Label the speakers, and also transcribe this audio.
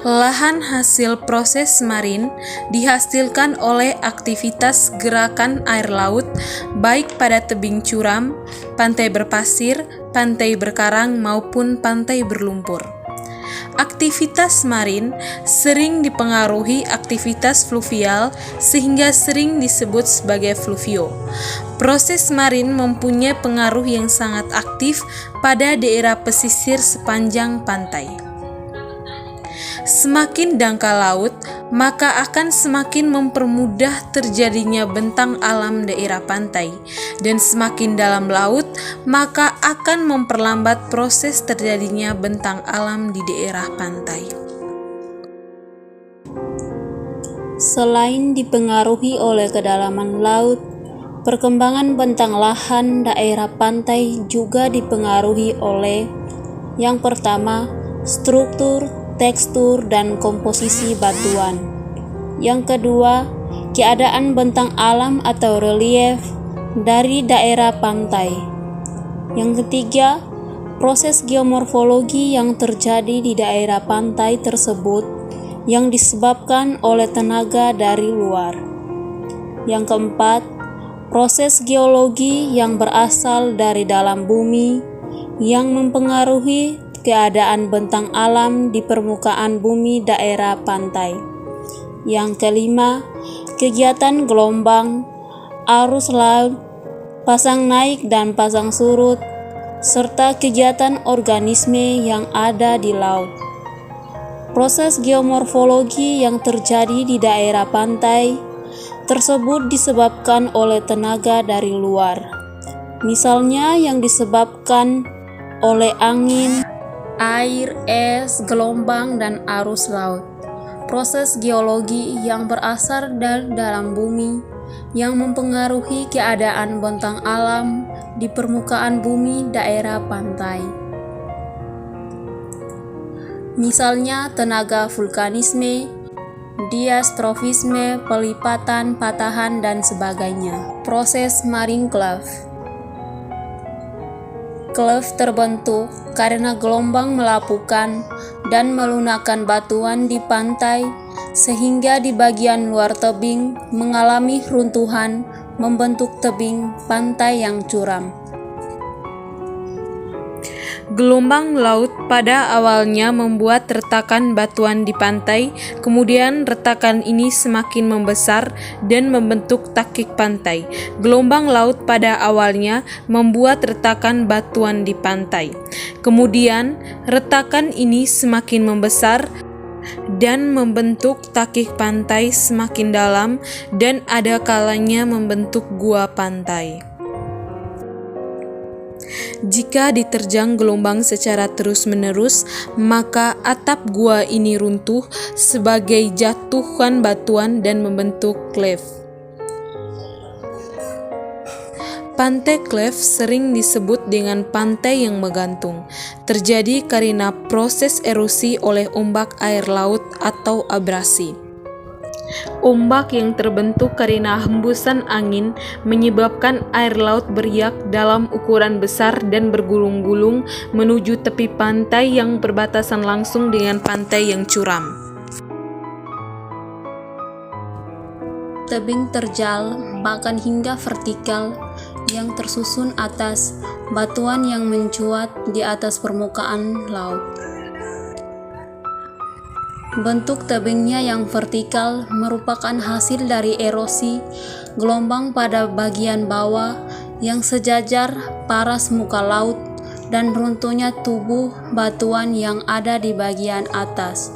Speaker 1: Lahan hasil proses marin dihasilkan oleh aktivitas gerakan air laut baik pada tebing curam, pantai berpasir, pantai berkarang maupun pantai berlumpur. Aktivitas marin sering dipengaruhi aktivitas fluvial sehingga sering disebut sebagai fluvio. Proses marin mempunyai pengaruh yang sangat aktif pada daerah pesisir sepanjang pantai. Semakin dangkal laut, maka akan semakin mempermudah terjadinya bentang alam daerah pantai, dan semakin dalam laut, maka akan memperlambat proses terjadinya bentang alam di daerah pantai.
Speaker 2: Selain dipengaruhi oleh kedalaman laut, perkembangan bentang lahan daerah pantai juga dipengaruhi oleh yang pertama, struktur, tekstur, dan komposisi batuan. Yang kedua, keadaan bentang alam atau relief dari daerah pantai. Yang ketiga, proses geomorfologi yang terjadi di daerah pantai tersebut yang disebabkan oleh tenaga dari luar. Yang keempat, proses geologi yang berasal dari dalam bumi yang mempengaruhi keadaan bentang alam di permukaan bumi daerah pantai. Yang kelima, kegiatan gelombang, arus laut, pasang naik dan pasang surut, serta kegiatan organisme yang ada di laut. Proses geomorfologi yang terjadi di daerah pantai tersebut disebabkan oleh tenaga dari luar. Misalnya yang disebabkan oleh angin, air, es, gelombang, dan arus laut. Proses geologi yang berasal dari dalam bumi yang mempengaruhi keadaan bentang alam di permukaan bumi daerah pantai. Misalnya tenaga vulkanisme, diastrofisme, pelipatan, patahan, dan sebagainya. Proses marine cleft. Cleft terbentuk karena gelombang melapukan dan melunakkan batuan di pantai sehingga di bagian luar tebing mengalami runtuhan membentuk tebing pantai yang curam.
Speaker 1: Gelombang laut pada awalnya membuat retakan batuan di pantai, kemudian retakan ini semakin membesar dan membentuk takik pantai. Gelombang laut pada awalnya membuat retakan batuan di pantai. Kemudian retakan ini semakin membesar dan membentuk takik pantai semakin dalam dan ada kalanya membentuk gua pantai. Jika diterjang gelombang secara terus-menerus, maka atap gua ini runtuh sebagai jatuhan batuan dan membentuk cleft. Pantai cleft sering disebut dengan pantai yang menggantung. Terjadi karena proses erosi oleh ombak air laut atau abrasi. Ombak yang terbentuk karena hembusan angin menyebabkan air laut beriak dalam ukuran besar dan bergulung-gulung menuju tepi pantai yang berbatasan langsung dengan pantai yang curam.
Speaker 2: Tebing terjal, bahkan hingga vertikal, yang tersusun atas batuan yang mencuat di atas permukaan laut. Bentuk tebingnya yang vertikal merupakan hasil dari erosi gelombang pada bagian bawah yang sejajar paras muka laut dan runtuhnya tubuh batuan yang ada di bagian atas.